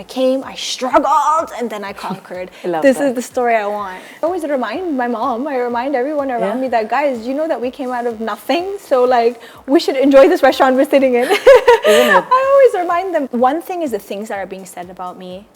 I came, I struggled, and then I conquered. This is the story I want. I always remind my mom, I remind everyone around me that, guys, you know that we came out of nothing? So like, we should enjoy this restaurant we're sitting in. Isn't it? I always remind them. One thing is the things that are being said about me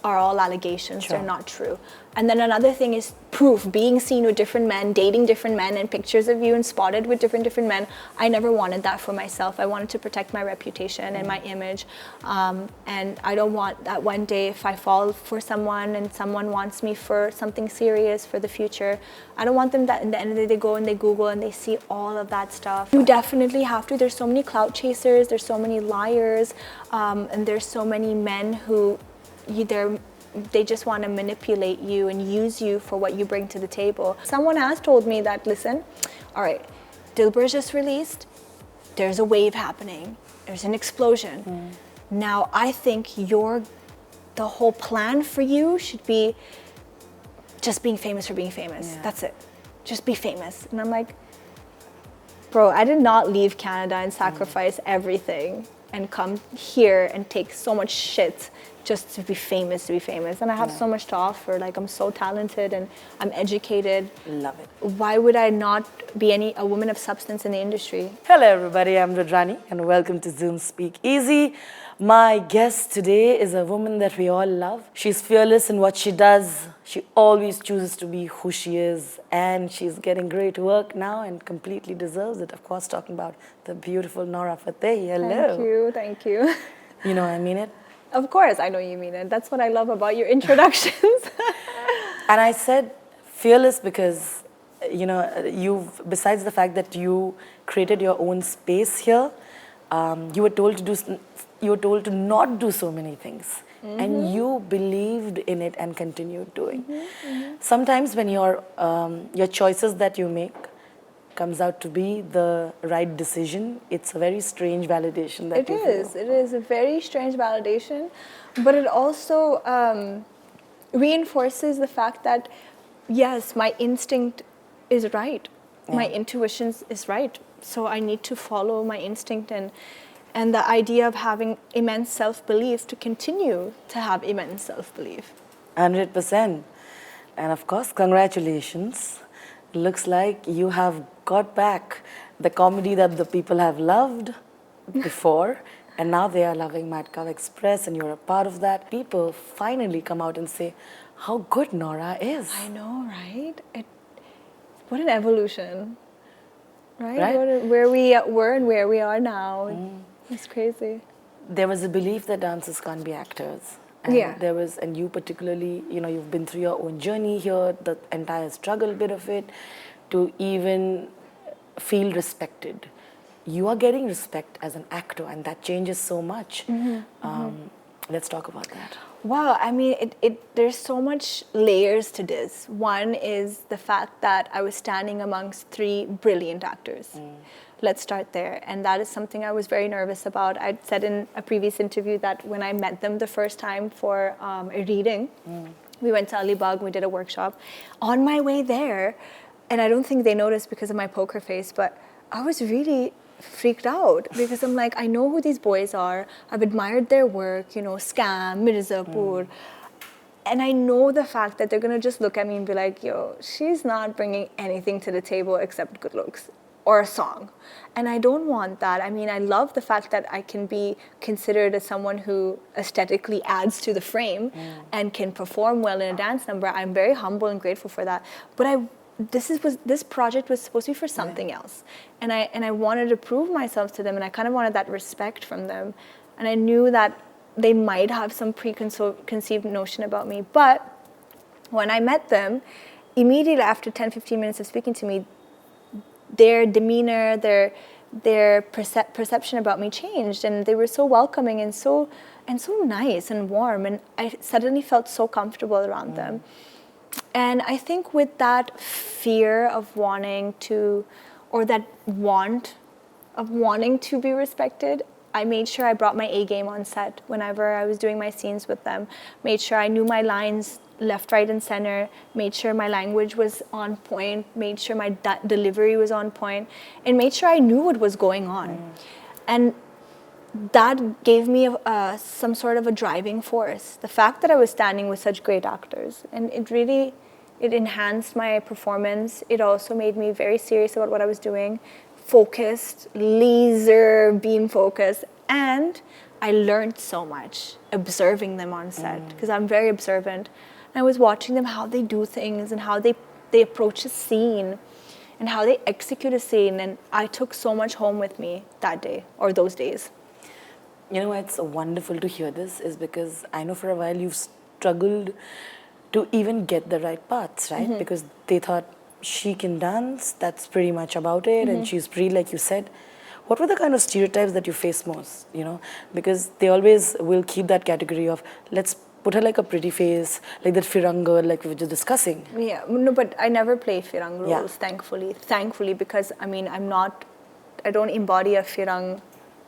are all allegations, Sure. they're not true. And then another thing is proof, being seen with different men, dating different men, and pictures of you and spotted with different men. I never wanted that for myself. I wanted to protect my reputation and my image. And I don't want that one day if I fall for someone and someone wants me for something serious for the future, I don't want them that in the end of the day they go and they Google and they see all of that stuff. You definitely have to. There's so many clout chasers, there's so many liars, and there's so many men who they just want to manipulate you and use you for what you bring to the table. Someone has told me that, listen, all right, Dilber's just released, there's a wave happening, there's an explosion. Now I think the whole plan for you should be just being famous for being famous. That's it. Just be famous. And I'm like, bro, I did not leave Canada and sacrifice everything and come here and take so much shit just to be famous. And I have so much to offer. Like, I'm so talented and I'm educated. Love it. Why would I not be a woman of substance in the industry? Hello everybody, I'm Rudrani and welcome to Zoom Speak Easy. My guest today is a woman that we all love. She's fearless in what she does. She always chooses to be who she is, and she's getting great work now and completely deserves it. Of course, talking about the beautiful Nora Fatehi. Hello. Thank you. You know I mean it. Of course, I know you mean it. That's what I love about your introductions. And I said fearless because, you know, besides the fact that you created your own space here, you were told to not do so many things, and you believed in it and continued doing. Sometimes when your choices that you make comes out to be the right decision, it's a very strange validation that you feel. It is a very strange validation, but it also reinforces the fact that, yes, my instinct is right. My intuition is right. So I need to follow my instinct and the idea of having immense self-belief to continue to have immense self-belief. 100%. And of course, congratulations. Looks like you have got back the comedy that the people have loved before, and now they are loving Madgaon Express, and you're a part of that. People finally come out and say how good Nora is. I know, right? What an evolution, right? Where we were and where we are now. It's crazy. There was a belief that dancers can't be actors. And and you particularly, you know, you've been through your own journey here, the entire struggle bit of it, to even feel respected. You are getting respect as an actor, and that changes so much. Let's talk about that. Wow, I mean, there's so much layers to this. One is the fact that I was standing amongst 3 brilliant actors. Let's start there. And that is something I was very nervous about. I'd said in a previous interview that when I met them the first time for a reading, we went to Alibag, we did a workshop. On my way there, and I don't think they noticed because of my poker face, but I was really freaked out because I'm like, I know who these boys are. I've admired their work, you know, Scam, Mirzapur. And I know the fact that they're going to just look at me and be like, yo, she's not bringing anything to the table except good looks or a song. And I don't want that. I mean, I love the fact that I can be considered as someone who aesthetically adds to the frame and can perform well in a dance number. I'm very humble and grateful for that. But this project was supposed to be for something else. And I wanted to prove myself to them, and I kind of wanted that respect from them. And I knew that they might have some preconceived notion about me. But when I met them, immediately after 10-15 minutes of speaking to me, their demeanor, their perception about me changed, and they were so welcoming and so nice and warm, and I suddenly felt so comfortable around them. And I think with that fear of wanting to, or that want of wanting to be respected, I made sure I brought my A game on set whenever I was doing my scenes with them. Made sure I knew my lines left, right, and center. Made sure my language was on point. Made sure my delivery was on point. And made sure I knew what was going on. And that gave me some sort of a driving force. The fact that I was standing with such great actors, and it enhanced my performance. It also made me very serious about what I was doing, focused, laser beam focused, and I learned so much observing them on set because I'm very observant. And I was watching them, how they do things and how they approach a scene and how they execute a scene, and I took so much home with me that day or those days. You know, it's wonderful to hear this is because I know for a while you've struggled to even get the right parts, right? Because they thought she can dance, that's pretty much about it, and she's pretty, like you said. What were the kind of stereotypes that you face most, you know? Because they always will keep that category of, let's put her like a pretty face, like that Firang girl, like we were just discussing. Yeah, no, but I never play Firang roles, Yeah. thankfully, because I mean, I don't embody a Firang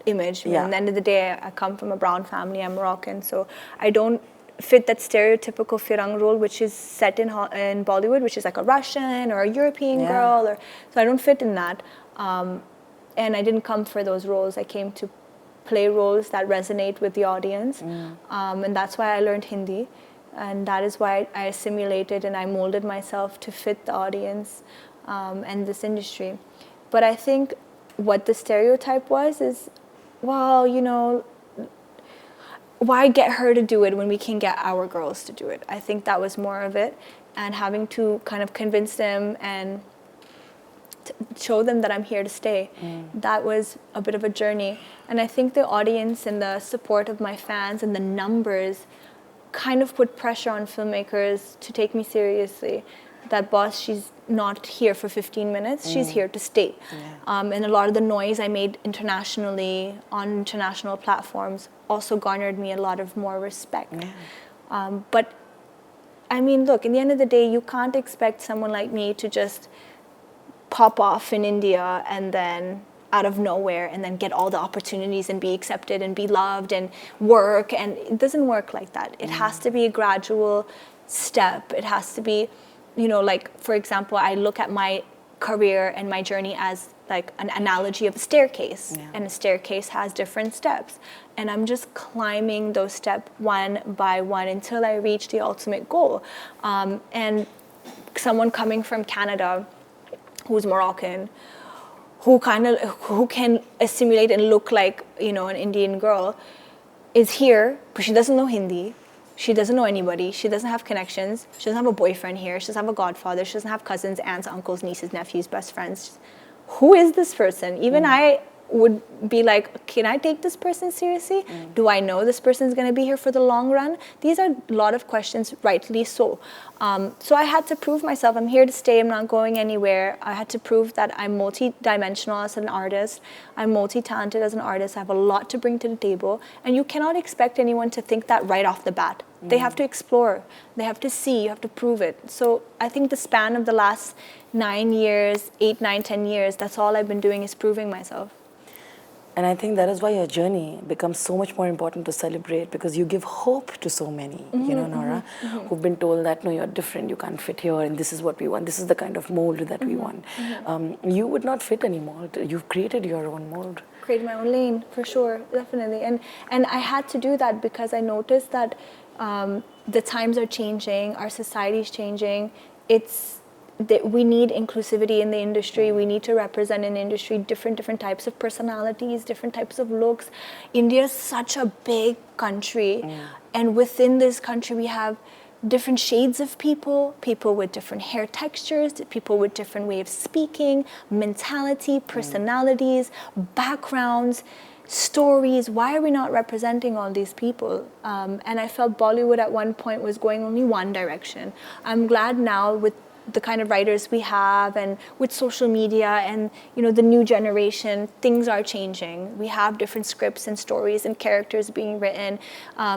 image. Yeah. At the end of the day, I come from a brown family, I'm Moroccan, so I don't fit that stereotypical Firang role, which is set in Bollywood, which is like a Russian or a European Yeah. girl, so I don't fit in that. And I didn't come for those roles. I came to play roles that resonate with the audience, and that's why I learned Hindi, and that is why I assimilated and I molded myself to fit the audience and this industry. But I think what the stereotype was is, well, you know, why get her to do it when we can get our girls to do it? I think that was more of it, and having to kind of convince them and show them that I'm here to stay. That was a bit of a journey. And I think the audience and the support of my fans and the numbers kind of put pressure on filmmakers to take me seriously. That boss, she's not here for 15 minutes, she's here to stay. Yeah. And a lot of the noise I made internationally on international platforms also garnered me a lot of more respect. Yeah. But I mean, look, in the end of the day, you can't expect someone like me to just pop off in India and then out of nowhere and then get all the opportunities and be accepted and be loved and work, and it doesn't work like that. It has to be a gradual step. It has to be, you know, like, for example, I look at my career and my journey as like an analogy of a staircase, and a staircase has different steps, and I'm just climbing those steps one by one until I reach the ultimate goal. And someone coming from Canada who's Moroccan, who can assimilate and look like, you know, an Indian girl, is here, but she doesn't know Hindi, she doesn't know anybody, she doesn't have connections, she doesn't have a boyfriend here, she doesn't have a godfather, she doesn't have cousins, aunts, uncles, nieces, nephews, best friends. Who is this person? Even I would be like, can I take this person seriously? Do I know this person is going to be here for the long run? These are a lot of questions, rightly so. So I had to prove myself. I'm here to stay. I'm not going anywhere. I had to prove that I'm multi-dimensional as an artist. I'm multi-talented as an artist. I have a lot to bring to the table. And you cannot expect anyone to think that right off the bat. They have to explore. They have to see. You have to prove it. So I think the span of the last 9 years, 8, 9, 10 years, that's all I've been doing is proving myself. And I think that is why your journey becomes so much more important to celebrate, because you give hope to so many, you know, Nora, who've been told that, no, you're different, you can't fit here, and this is what we want, this is the kind of mold that we want. You would not fit any mold. You've created your own mold. Create my own lane, for sure, definitely. And I had to do that because I noticed that the times are changing, our society is changing. We need inclusivity in the industry. We need to represent in the industry different types of personalities, different types of looks. India is such a big country, and within this country we have different shades of people with different hair textures, people with different way of speaking, mentality, personalities, backgrounds, stories. Why are we not representing all these people? And I felt Bollywood at one point was going only one direction. I'm glad now with the kind of writers we have and with social media and, you know, the new generation, things are changing. We have different scripts and stories and characters being written.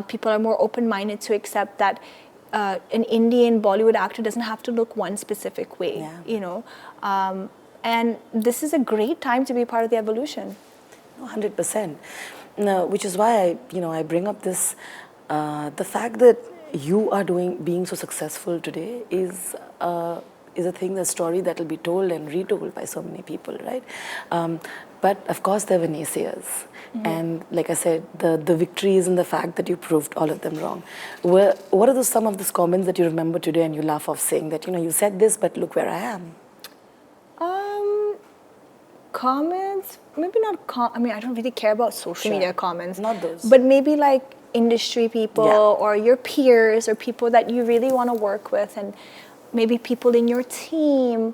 People are more open-minded to accept that an Indian Bollywood actor doesn't have to look one specific way, you know. And this is a great time to be part of the evolution. 100%. No, which is why I bring up this, the fact that you are being so successful today is a thing, a story that will be told and retold by so many people, right? But of course, there were naysayers. And like I said, the victory is in the fact that you proved all of them wrong. What are some of those comments that you remember today and you laugh off, saying that, you said this, but look where I am? Comments, maybe not. I mean, I don't really care about social media comments. Not those. But maybe like industry people or your peers or people that you really want to work with, and maybe people in your team.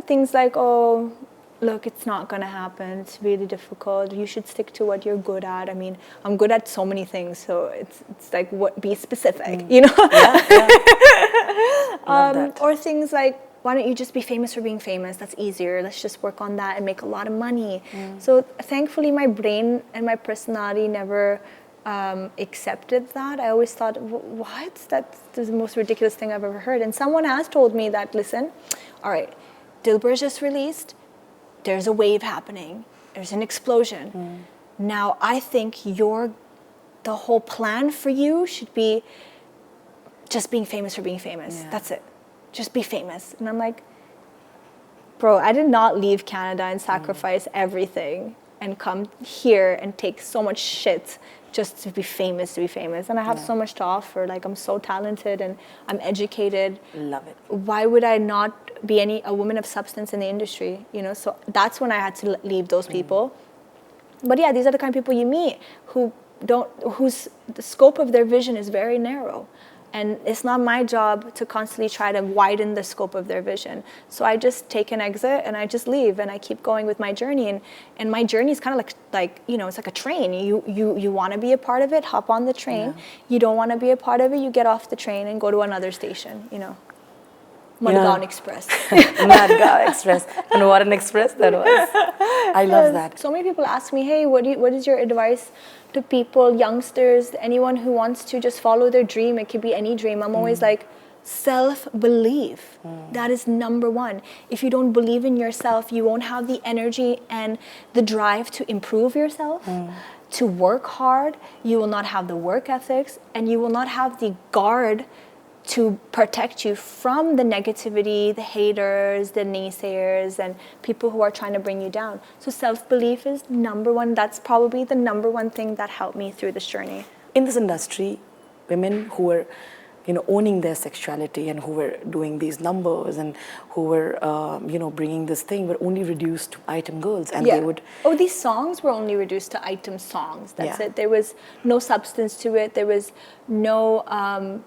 Things like, oh, look, it's not going to happen. It's really difficult. You should stick to what you're good at. I mean, I'm good at so many things, so it's like, be specific, Yeah. Love that. Or things like, why don't you just be famous for being famous? That's easier. Let's just work on that and make a lot of money. So thankfully, my brain and my personality never accepted that. I always thought, what? That's the most ridiculous thing I've ever heard. And someone has told me that, listen, all right, Dilbar's just released. There's a wave happening. There's an explosion. Now, I think the whole plan for you should be just being famous for being famous. Yeah. That's it. Just be famous. And I'm like, bro, I did not leave Canada and sacrifice everything and come here and take so much shit just to be famous, And I have so much to offer. Like, I'm so talented and I'm educated. Love it. Why would I not be a woman of substance in the industry? So that's when I had to leave those people. But yeah, these are the kind of people you meet whose the scope of their vision is very narrow. And it's not my job to constantly try to widen the scope of their vision. So I just take an exit and I just leave and I keep going with my journey. And my journey is kind of like it's like a train. You want to be a part of it, hop on the train. Yeah. You don't want to be a part of it, you get off the train and go to another station, Madgaon Express. Madgaon Express. And what an express that was. I love that. So many people ask me, hey, what is your advice to people, youngsters, anyone who wants to just follow their dream? It could be any dream. I'm always like, self-belief. That is number one. If you don't believe in yourself, you won't have the energy and the drive to improve yourself, to work hard. You will not have the work ethics, and you will not have the guard to protect you from the negativity, the haters, the naysayers, and people who are trying to bring you down. So self-belief is number one. That's probably the number one thing that helped me through this journey. In this industry, women who were, owning their sexuality and who were doing these numbers and who were, bringing this thing were only reduced to item girls, and they would. Oh, these songs were only reduced to item songs. That's it. There was no substance to it. There was no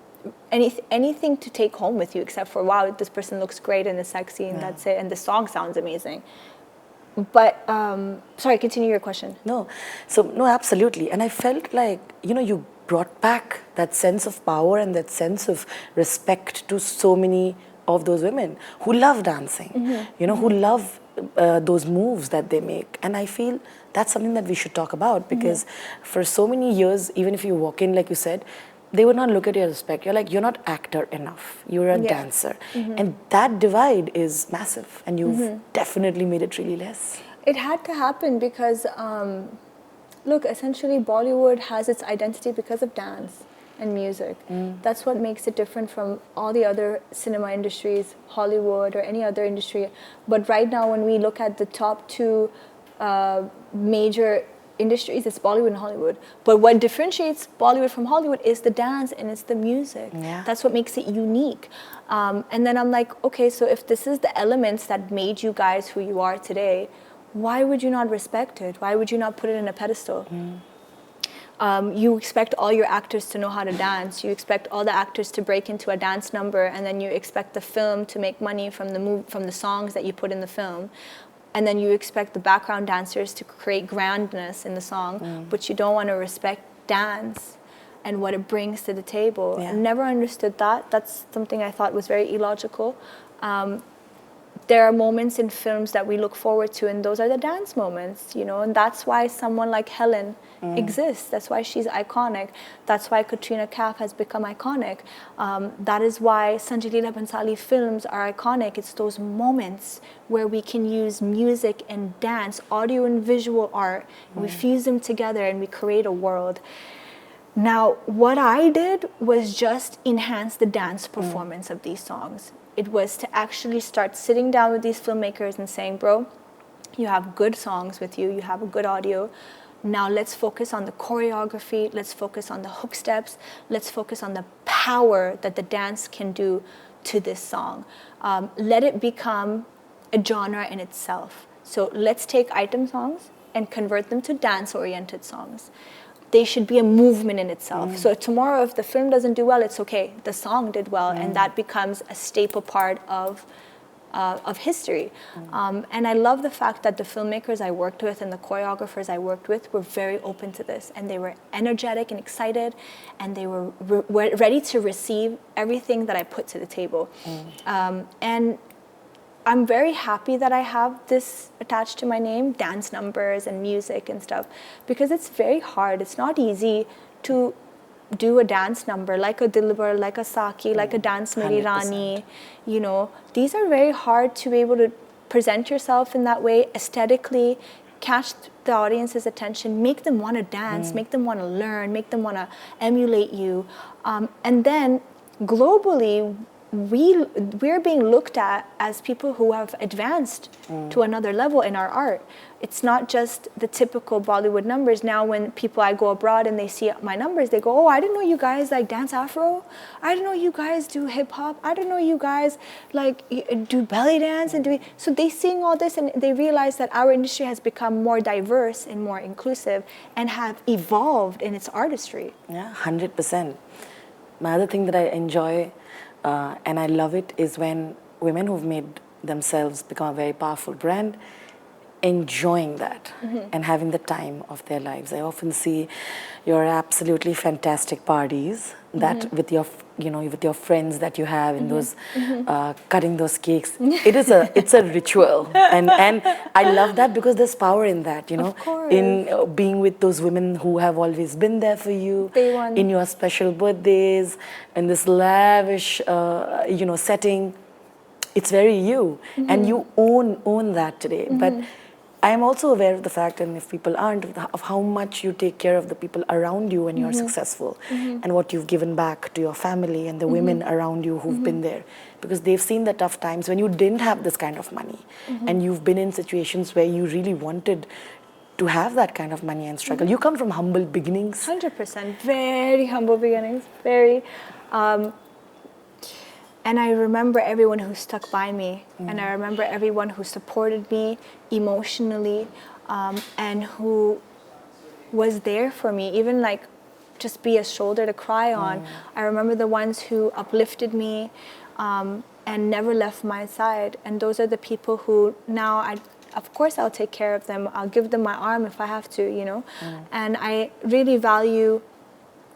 anything to take home with you except for, wow, this person looks great and is sexy, and that's it. And the song sounds amazing. But sorry, continue your question. No, absolutely. And I felt like you brought back that sense of power and that sense of respect to so many of those women who love dancing, who love those moves that they make. And I feel that's something that we should talk about, because for so many years, even if you walk in, like you said, they would not look at your respect. You're like, you're not actor enough. You're a dancer. And that divide is massive. And you've definitely made it really less. It had to happen because, look, essentially Bollywood has its identity because of dance and music. That's what makes it different from all the other cinema industries, Hollywood or any other industry. But right now, when we look at the top two major industries, it's Bollywood and Hollywood. But what differentiates Bollywood from Hollywood is the dance and it's the music. Yeah. That's what makes it unique. And then I'm like, okay, so if this is the elements that made you guys who you are today, why would you not respect it? Why would you not put it in a pedestal? You expect all your actors to know how to dance. You expect all the actors to break into a dance number, and then you expect the film to make money from the songs that you put in the film. And then you expect the background dancers to create grandness in the song, but you don't want to respect dance and what it brings to the table. I never understood that. That's something I thought was very illogical. There are moments in films that we look forward to, and those are the dance moments, and that's why someone like Helen exists. That's why she's iconic. That's why Katrina Kaif has become iconic. That is why Sanjay Leela Bhansali films are iconic. It's those moments where we can use music and dance, audio and visual art, and we fuse them together and we create a world. Now, what I did was just enhance the dance performance of these songs. It was to actually start sitting down with these filmmakers and saying, bro, you have good songs with you, you have a good audio. Now let's focus on the choreography, let's focus on the hook steps, let's focus on the power that the dance can do to this song. Let it become a genre in itself. So let's take item songs and convert them to dance-oriented songs. They should be a movement in itself. So tomorrow, if the film doesn't do well, it's okay. The song did well, and that becomes a staple part of history. And I love the fact that the filmmakers I worked with and the choreographers I worked with were very open to this, and they were energetic and excited, and they were ready to receive everything that I put to the table. And I'm very happy that I have this attached to my name, dance numbers and music and stuff, because it's very hard. It's not easy to do a dance number like a Dilbar, like a Saki, like a Dance Meri 100%. Rani. You know, these are very hard to be able to present yourself in that way, aesthetically, catch the audience's attention, make them want to dance, make them want to learn, make them want to emulate you. And then globally, we're being looked at as people who have advanced to another level in our art. It's not just the typical Bollywood numbers. Now when I go abroad and they see my numbers, they go, oh, I didn't know you guys like dance Afro. I didn't know you guys do hip hop. I didn't know you guys like do belly dance and do. So they seeing all this and they realize that our industry has become more diverse and more inclusive and have evolved in its artistry. Yeah, 100%. My other thing that I enjoy and I love it is when women who've made themselves become a very powerful brand, enjoying that and having the time of their lives. I often see your absolutely fantastic parties that with your, with your friends that you have in those cutting those cakes. It's a ritual, and I love that because there's power in that, Of course. in being with those women who have always been there for you Day one. in your special birthdays, in this lavish, setting. It's very you, and you own that today. But I am also aware of the fact, and if people aren't, of how much you take care of the people around you when you're successful, and what you've given back to your family and the women around you who've been there, because they've seen the tough times when you didn't have this kind of money, and you've been in situations where you really wanted to have that kind of money and struggle. You come from humble beginnings. 100%, very humble beginnings, very. And I remember everyone who stuck by me, and I remember everyone who supported me emotionally, and who was there for me, even like just be a shoulder to cry on. I remember the ones who uplifted me and never left my side, and those are the people who now of course I'll take care of them. I'll give them my arm if I have to, And I really value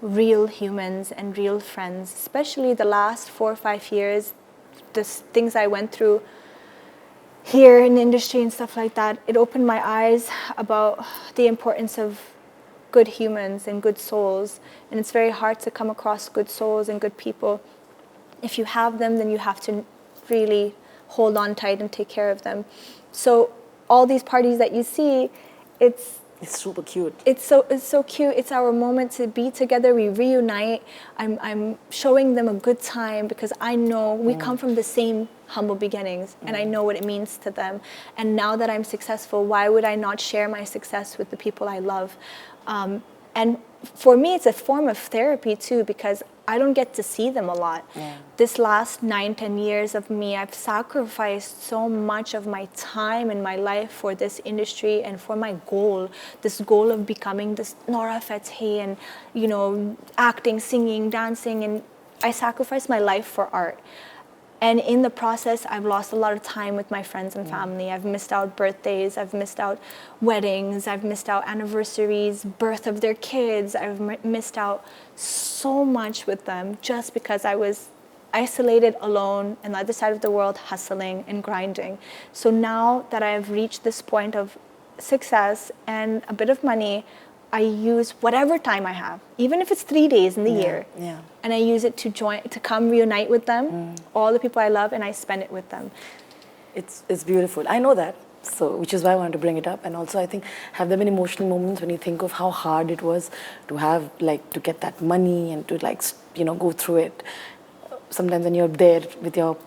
real humans and real friends, especially the last 4 or 5 years, the things I went through here in the industry and stuff like that. It opened my eyes about the importance of good humans and good souls, and it's very hard to come across good souls and good people. If you have them, then you have to really hold on tight and take care of them. So all these parties that you see, it's super cute. It's so cute. It's our moment to be together. We reunite. I'm showing them a good time because I know we come from the same humble beginnings, and I know what it means to them. And now that I'm successful, why would I not share my success with the people I love? And for me, it's a form of therapy too, because I don't get to see them a lot. This last 9-10 years of me, I've sacrificed so much of my time and my life for this industry and for my goal, this goal of becoming this Nora Fatehi and, acting, singing, dancing, and I sacrificed my life for art. And in the process, I've lost a lot of time with my friends and family. I've missed out birthdays, I've missed out weddings, I've missed out anniversaries, birth of their kids. I've missed out so much with them just because I was isolated, alone, on the other side of the world, hustling and grinding. So now that I've reached this point of success and a bit of money, I use whatever time I have, even if it's 3 days in the year, and I use it to come reunite with them, all the people I love, and I spend it with them. It's beautiful. I know that, so which is why I wanted to bring it up. And also, I think, have there been emotional moments when you think of how hard it was to have, to get that money and to, go through it? sometimes when you're there with your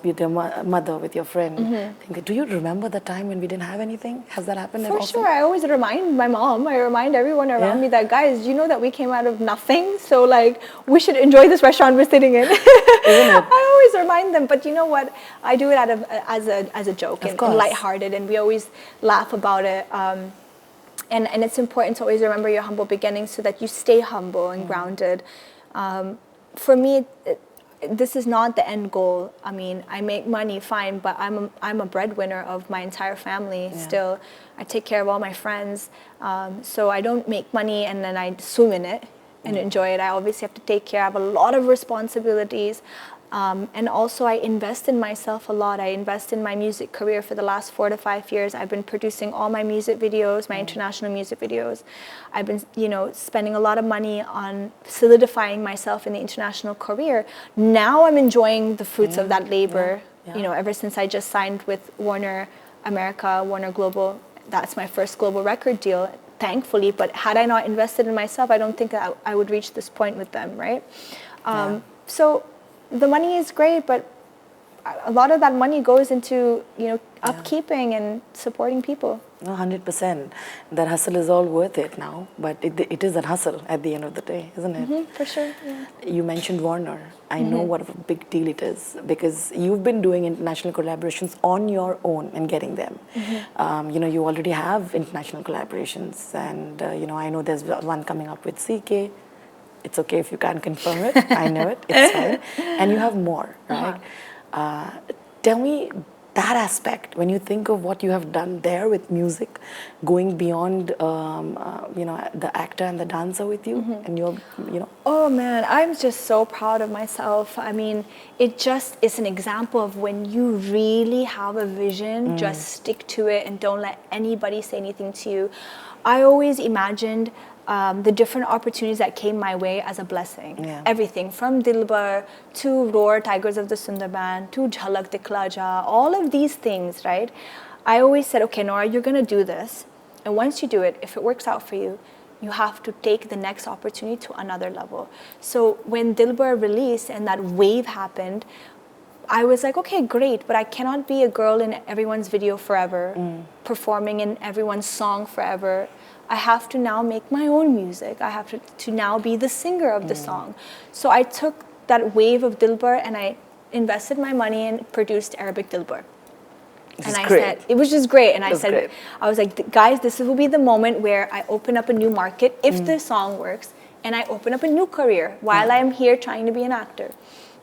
mother, with your friend, think, do you remember the time when we didn't have anything? Has that happened? For sure. I always remind my mom, I remind everyone around me that, guys, you know that we came out of nothing? So like, we should enjoy this restaurant we're sitting in. Isn't it? I always remind them, but you know what? I do it as a joke and lighthearted, and we always laugh about it. And it's important to always remember your humble beginnings so that you stay humble and grounded. For me, this is not the end goal. I mean, I make money, fine, but I'm a breadwinner of my entire family still. I take care of all my friends. So I don't make money and then I swim in it and enjoy it. I obviously have to take care. I have a lot of responsibilities. And also I invest in myself a lot. I invest in my music career for the last 4 to 5 years. I've been producing all my music videos, my international music videos. I've been, spending a lot of money on solidifying myself in the international career. Now I'm enjoying the fruits of that labor. Ever since I just signed with Warner America, Warner Global, that's my first global record deal, thankfully. But had I not invested in myself, I don't think that I would reach this point with them, right? So the money is great, but a lot of that money goes into, upkeeping and supporting people. No, 100%. That hustle is all worth it now, but it is a hustle at the end of the day, isn't it? For sure, yeah. You mentioned Warner. I know what a big deal it is because you've been doing international collaborations on your own and getting them. You already have international collaborations, and, I know there's one coming up with CK. It's okay if you can't confirm it. I know it. It's fine. And you have more, right? Tell me that aspect when you think of what you have done there with music, going beyond, the actor and the dancer with you, and Oh man, I'm just so proud of myself. I mean, it just is an example of when you really have a vision, just stick to it and don't let anybody say anything to you. I always imagined the different opportunities that came my way as a blessing. Everything from Dilbar to Roar, Tigers of the Sundarban, to Jhalak Dikhla Ja, all of these things, right? I always said, okay, Nora, you're going to do this. And once you do it, if it works out for you, you have to take the next opportunity to another level. So when Dilbar released and that wave happened, I was like, okay, great, but I cannot be a girl in everyone's video forever, performing in everyone's song forever. I have to now make my own music. I have to now be the singer of the song. So I took that wave of Dilbar and I invested my money and produced Arabic Dilbar. And I said, it was just great. And I said, I was like, guys, this will be the moment where I open up a new market if the song works, and I open up a new career while I'm here trying to be an actor.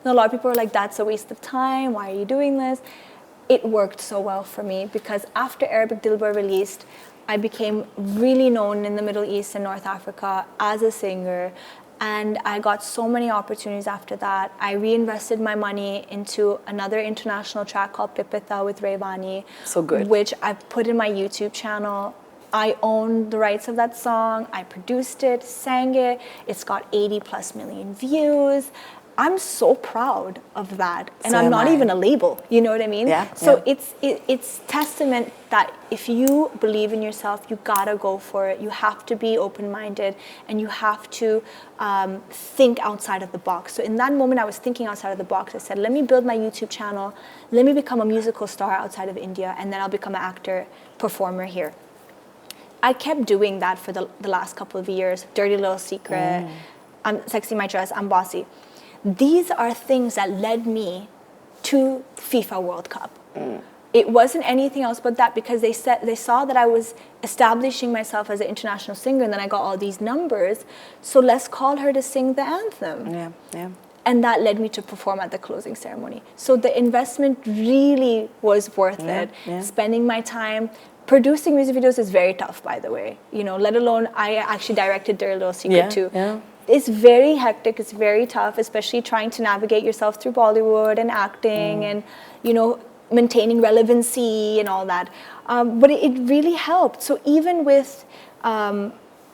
And a lot of people are like, that's a waste of time. Why are you doing this? It worked so well for me because after Arabic Dilbar released, I became really known in the Middle East and North Africa as a singer, and I got so many opportunities after that. I reinvested my money into another international track called Pipita with Rayvani, so good, which I put in my YouTube channel. I own the rights of that song. I produced it, sang it. It's got 80+ million views. I'm so proud of that, and I'm not even a label. You know what I mean? So it's testament that if you believe in yourself, you gotta go for it. You have to be open-minded, and you have to think outside of the box. So in that moment, I was thinking outside of the box. I said, let me build my YouTube channel. Let me become a musical star outside of India, and then I'll become an actor, performer here. I kept doing that for the last couple of years. Dirty Little Secret, I'm Sexy My Dress, I'm Bossy. These are things that led me to FIFA World Cup. It wasn't anything else but that, because they saw that I was establishing myself as an international singer, and then I got all these numbers. So let's call her to sing the anthem. And that led me to perform at the closing ceremony. So the investment really was worth it. Spending my time. Producing music videos is very tough, by the way. Let alone I actually directed Dirty Little Secret too. It's very hectic, it's very tough, especially trying to navigate yourself through Bollywood and acting and, maintaining relevancy and all that. But it really helped. So even with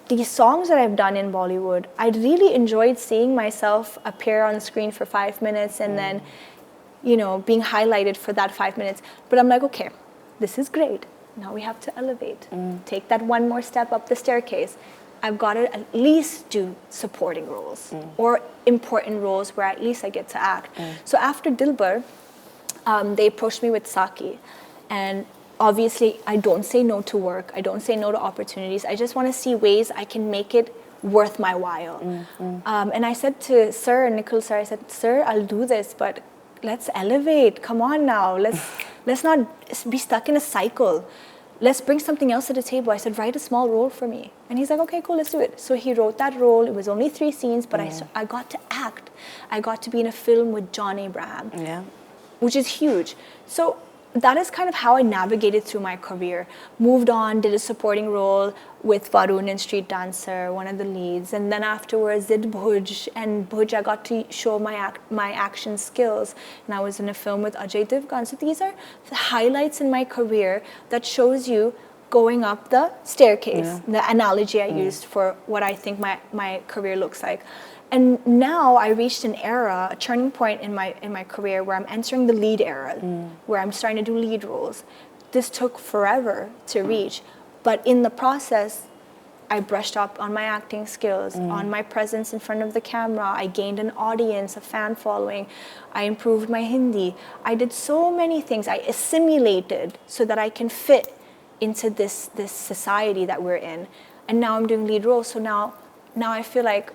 these songs that I've done in Bollywood, I really enjoyed seeing myself appear on screen for 5 minutes and then, being highlighted for that 5 minutes. But I'm like, okay, this is great. Now we have to elevate. Take that one more step up the staircase. I've got to at least do supporting roles or important roles where at least I get to act. So after Dilbar, they approached me with Saki. And obviously, I don't say no to work. I don't say no to opportunities. I just want to see ways I can make it worth my while. And I said to Sir, Nikhil Sir, I said, Sir, I'll do this, but let's elevate. Come on now. Let's not be stuck in a cycle. Let's bring something else to the table. I said, write a small role for me. And he's like, okay, cool, let's do it. So he wrote that role. It was only 3 scenes, but I got to act. I got to be in a film with John Abraham, which is huge. So that is kind of how I navigated through my career. Moved on, did a supporting role with Varun in Street Dancer, one of the leads. And then afterwards did Bhuj. And Bhuj, I got to show my action skills. And I was in a film with Ajay Devgan. So these are the highlights in my career that shows you going up the staircase, the analogy I used for what I think my career looks like. And now I reached an era, a turning point in my career where I'm entering the lead era, where I'm starting to do lead roles. This took forever to reach, but in the process, I brushed up on my acting skills, on my presence in front of the camera. I gained an audience, a fan following. I improved my Hindi. I did so many things. I assimilated so that I can fit into this society that we're in. And now I'm doing lead roles, so now I feel like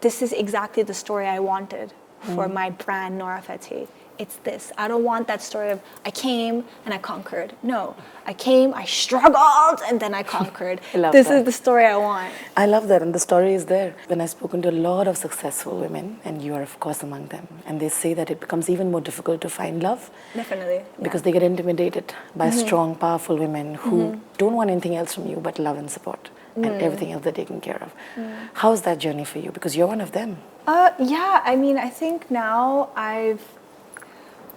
this is exactly the story I wanted for my brand, Nora Fatehi. It's this. I don't want that story of I came and I conquered. No, I came, I struggled, and then I conquered. This is the story I want. I love that, and the story is there. When I've spoken to a lot of successful women, and you are of course among them, and they say that it becomes even more difficult to find love. Definitely. Because they get intimidated by strong, powerful women who don't want anything else from you but love and support. And everything else they're taken care of. How's that journey for you? Because you're one of them. Yeah, I mean, I think now I've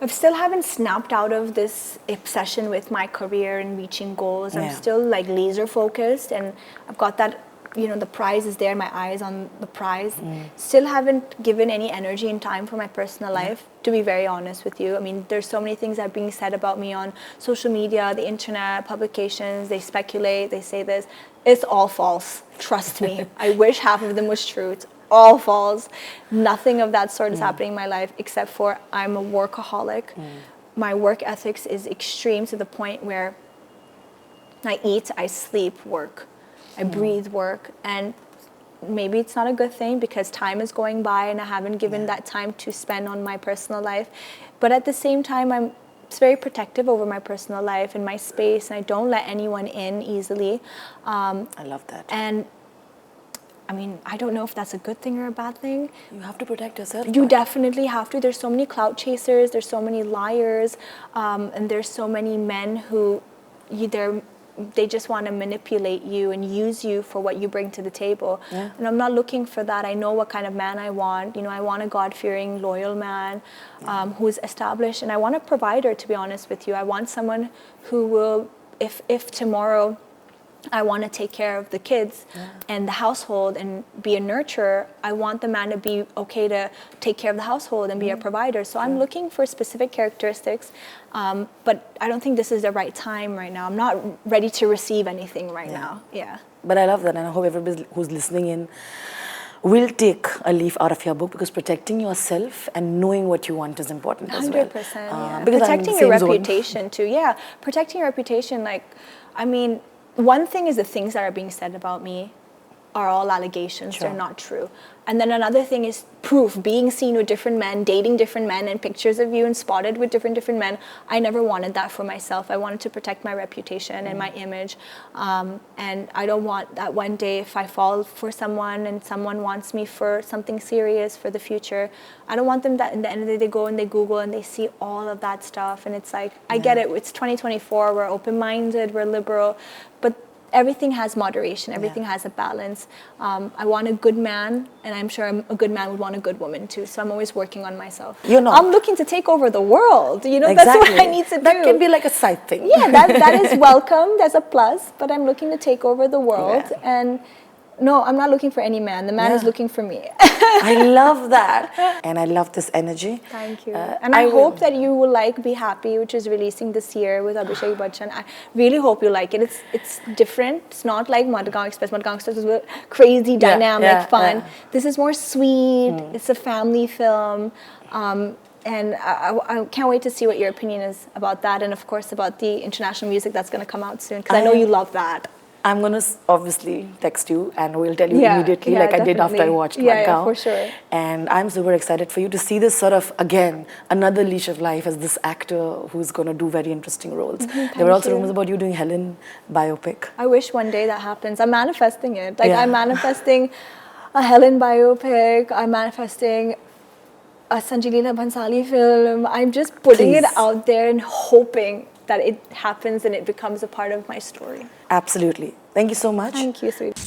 still haven't snapped out of this obsession with my career and reaching goals. I'm still like laser focused, and I've got that, the prize is there, my eyes on the prize. Still haven't given any energy and time for my personal life, to be very honest with you. I mean, there's so many things that are being said about me on social media, the internet, publications. They speculate, they say this. It's all false. Trust me. I wish half of them was true. It's all false. Nothing of that sort is happening in my life, except for I'm a workaholic. My work ethics is extreme to the point where I eat, I sleep, work. I breathe work. And maybe it's not a good thing because time is going by and I haven't given that time to spend on my personal life. But at the same time, I'm very protective over my personal life and my space, and I don't let anyone in easily. I love that. And I mean, I don't know if that's a good thing or a bad thing. You have to protect yourself. You definitely have to. There's so many clout chasers, there's so many liars, and there's so many men who they just want to manipulate you and use you for what you bring to the table. And I'm not looking for that. I know what kind of man I want. I want a God-fearing, loyal man who's established. And I want a provider, to be honest with you. I want someone who will, if tomorrow I want to take care of the kids and the household and be a nurturer, I want the man to be okay to take care of the household and be a provider. So I'm looking for specific characteristics, but I don't think this is the right time right now. I'm not ready to receive anything right now. But I love that, and I hope everybody who's listening in will take a leaf out of your book, because protecting yourself and knowing what you want is important as well. 100%. Protecting your reputation too. Yeah, protecting your reputation. Like, I mean, one thing is the things that are being said about me are all allegations. They're not true. And then another thing is proof, being seen with different men, dating different men, and pictures of you and spotted with different men. I never wanted that for myself. I wanted to protect my reputation and my image. And I don't want that one day if I fall for someone and someone wants me for something serious for the future, I don't want them that in the end of the day they go and they Google and they see all of that stuff. And it's like, I get it, it's 2024, we're open-minded, we're liberal, but everything has moderation, everything has a balance. I want a good man, and I'm sure a good man would want a good woman too. So I'm always working on myself. You're not. I'm looking to take over the world. Exactly. That's what I need to do. That can be like a side thing. Yeah, that is welcome. That's a plus. But I'm looking to take over the world, and No, I'm not looking for any man. The man is Yeah. looking for me. I love that. And I love this energy. Thank you. And I hope that you will like Be Happy, which is releasing this year with Abhishek Bachchan. I really hope you like it. It's different. It's not like Madgaon Express. Madgaon Express is crazy, dynamic, fun. Yeah. This is more sweet. It's a family film. And I can't wait to see what your opinion is about that, and of course about the international music that's going to come out soon, because I know you love that. I'm going to obviously text you and we'll tell you immediately, like I did after I watched Madgaon. Yeah, for sure. And I'm super excited for you to see this sort of, again, another leash of life as this actor who's going to do very interesting roles. There were also rumors about you doing Helen biopic. I wish one day that happens. I'm manifesting it. Like, Yeah. I'm manifesting a Helen biopic. I'm manifesting a Sanjay Leela Bhansali film. I'm just putting it out there and hoping that it happens and it becomes a part of my story. Absolutely. Thank you so much. Thank you, sweetie.